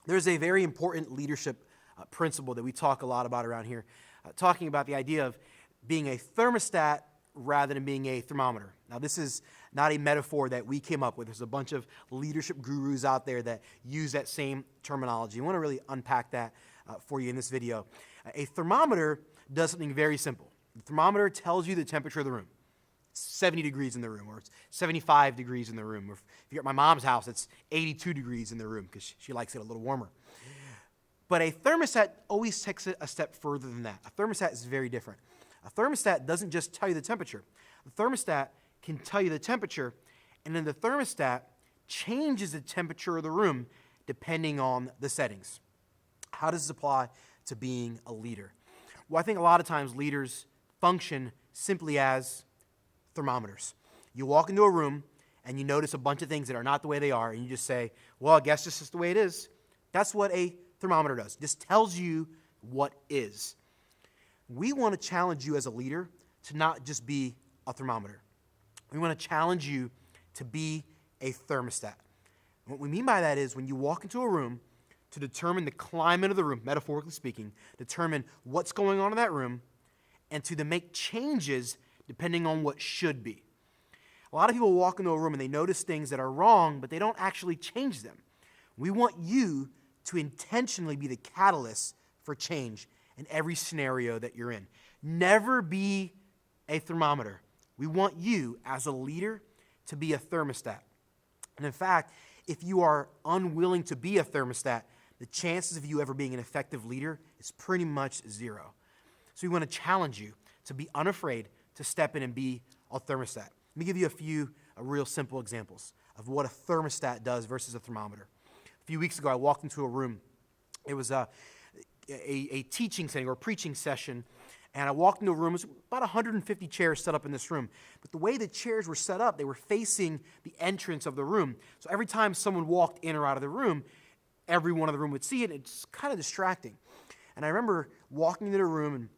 There's a very important leadership principle that we talk a lot about around here, talking about the idea of being a thermostat rather than being a thermometer. Now, this is not a metaphor that we came up with. There's a bunch of leadership gurus out there that use that same terminology. I want to really unpack that for you in this video. A thermometer does something very simple. The thermometer tells you the temperature of the room. It's 70 degrees in the room, or it's 75 degrees in the room. Or if you're at my mom's house, it's 82 degrees in the room because she likes it a little warmer. But a thermostat always takes it a step further than that. A thermostat is very different. A thermostat doesn't just tell you the temperature. The thermostat can tell you the temperature, and then the thermostat changes the temperature of the room depending on the settings. How does this apply to being a leader? Well, I think a lot of times leaders function simply as thermometers. You walk into a room and you notice a bunch of things that are not the way they are, and you just say, well, I guess this is the way it is. That's what a thermometer does. It just tells you what is. We want to challenge you as a leader to not just be a thermometer. We want to challenge you to be a thermostat. And what we mean by that is when you walk into a room to determine the climate of the room, metaphorically speaking, determine what's going on in that room, and to make changes depending on what should be. A lot of people walk into a room and they notice things that are wrong, but they don't actually change them. We want you to intentionally be the catalyst for change in every scenario that you're in. Never be a thermometer. We want you, as a leader, to be a thermostat. And in fact, if you are unwilling to be a thermostat, the chances of you ever being an effective leader is pretty much zero. So we want to challenge you to be unafraid to step in and be a thermostat. Let me give you a few real simple examples of what a thermostat does versus a thermometer. A few weeks ago, I walked into a room. It was a teaching setting or a preaching session, and I walked into a room. It was about 150 chairs set up in this room. But the way the chairs were set up, they were facing the entrance of the room. So every time someone walked in or out of the room, everyone in the room would see it. It's kind of distracting. And I remember walking into the room and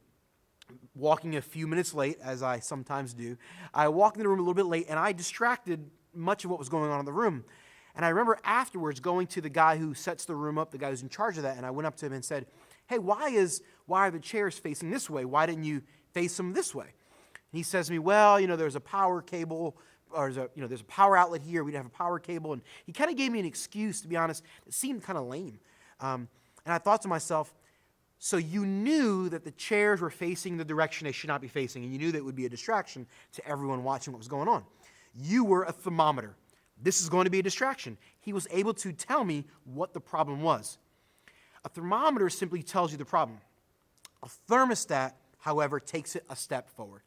walking a few minutes late, as I sometimes do. I walked into the room a little bit late, and I distracted much of what was going on in the room. And I remember afterwards going to the guy who sets the room up, the guy who's in charge of that, and I went up to him and said, hey, why are the chairs facing this way? Why didn't you face them this way? And he says to me, well, there's a power cable, or there's a power outlet here. We'd have a power cable. And he kind of gave me an excuse, to be honest. It seemed kind of lame. And I thought to myself, so you knew that the chairs were facing the direction they should not be facing, and you knew that it would be a distraction to everyone watching what was going on. You were a thermometer. This is going to be a distraction. He was able to tell me what the problem was. A thermometer simply tells you the problem. A thermostat, however, takes it a step forward.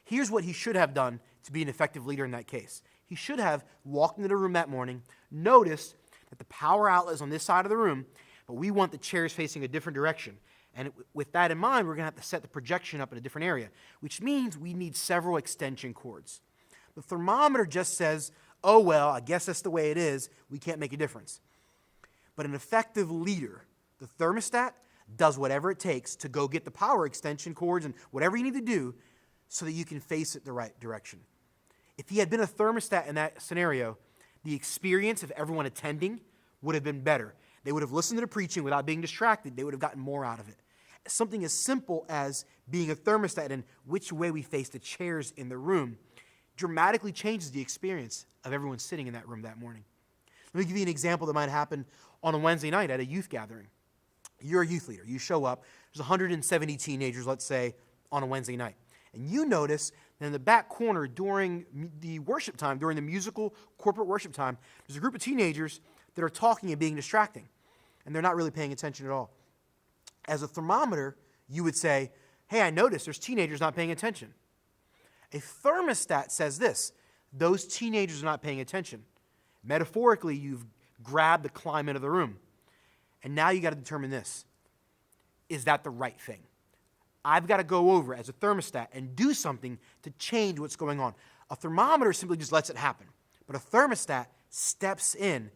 Here's what he should have done to be an effective leader in that case. He should have walked into the room that morning, noticed that the power outlet is on this side of the room, but we want the chairs facing a different direction. And with that in mind, we're going to have to set the projection up in a different area, which means we need several extension cords. The thermometer just says, oh, well, I guess that's the way it is. We can't make a difference. But an effective leader, the thermostat, does whatever it takes to go get the power extension cords and whatever you need to do so that you can face it the right direction. If he had been a thermostat in that scenario, the experience of everyone attending would have been better. They would have listened to the preaching without being distracted. They would have gotten more out of it. Something as simple as being a thermostat and which way we face the chairs in the room dramatically changes the experience of everyone sitting in that room that morning. Let me give you an example that might happen on a Wednesday night at a youth gathering. You're a youth leader. You show up. There's 170 teenagers, let's say, on a Wednesday night. And you notice that in the back corner during the worship time, during the musical corporate worship time, there's a group of teenagers that are talking and being distracting. And they're not really paying attention at all. As a thermometer, you would say, hey, I noticed there's teenagers not paying attention. A thermostat says this, those teenagers are not paying attention. Metaphorically, you've grabbed the climate of the room. And now you got to determine this. Is that the right thing? I've got to go over as a thermostat and do something to change what's going on. A thermometer simply just lets it happen. But a thermostat steps in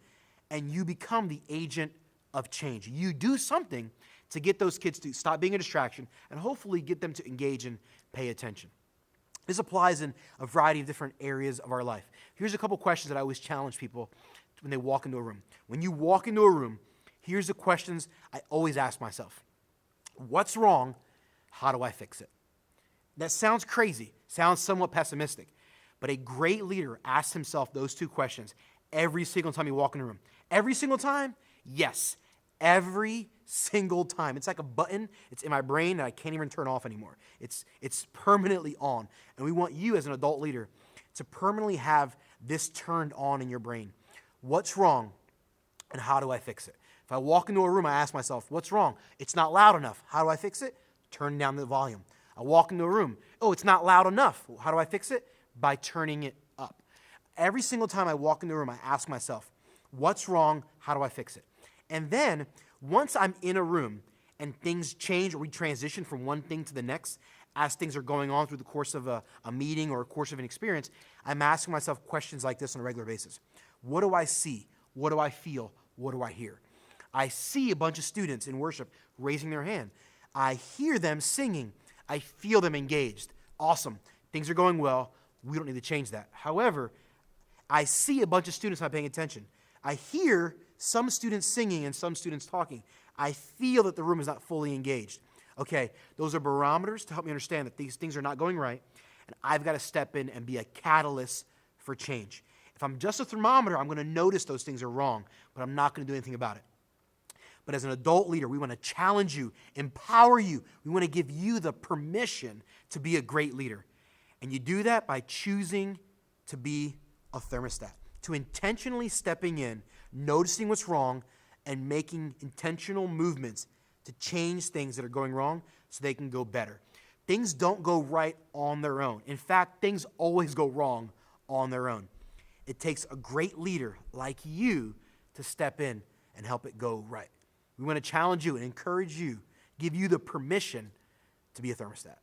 and you become the agent of change. You do something to get those kids to stop being a distraction and hopefully get them to engage and pay attention. This applies in a variety of different areas of our life. Here's a couple questions that I always challenge people when they walk into a room. When you walk into a room, here's the questions I always ask myself. What's wrong? How do I fix it? That sounds crazy, sounds somewhat pessimistic, but a great leader asks himself those two questions every single time you walk in a room. Every single time? Yes, every single time. It's like a button. It's in my brain that I can't even turn off anymore. It's permanently on. And we want you as an adult leader to permanently have this turned on in your brain. What's wrong and how do I fix it? If I walk into a room, I ask myself, what's wrong? It's not loud enough. How do I fix it? Turn down the volume. I walk into a room. Oh, it's not loud enough. How do I fix it? By turning it up. Every single time I walk into a room, I ask myself, what's wrong? How do I fix it? And then once I'm in a room and things change or we transition from one thing to the next, as things are going on through the course of a meeting or a course of an experience, I'm asking myself questions like this on a regular basis. What do I see? What do I feel? What do I hear? I see a bunch of students in worship raising their hand. I hear them singing. I feel them engaged. Awesome. Things are going well. We don't need to change that. However, I see a bunch of students not paying attention. I hear some students singing and some students talking. I feel that the room is not fully engaged. Okay, those are barometers to help me understand that these things are not going right, and I've got to step in and be a catalyst for change. If I'm just a thermometer, I'm going to notice those things are wrong, but I'm not going to do anything about it. But as an adult leader, we want to challenge you, empower you. We want to give you the permission to be a great leader. And you do that by choosing to be a thermostat, to intentionally stepping in, noticing what's wrong, and making intentional movements to change things that are going wrong so they can go better. Things don't go right on their own. In fact, things always go wrong on their own. It takes a great leader like you to step in and help it go right. We want to challenge you and encourage you, give you the permission to be a thermostat.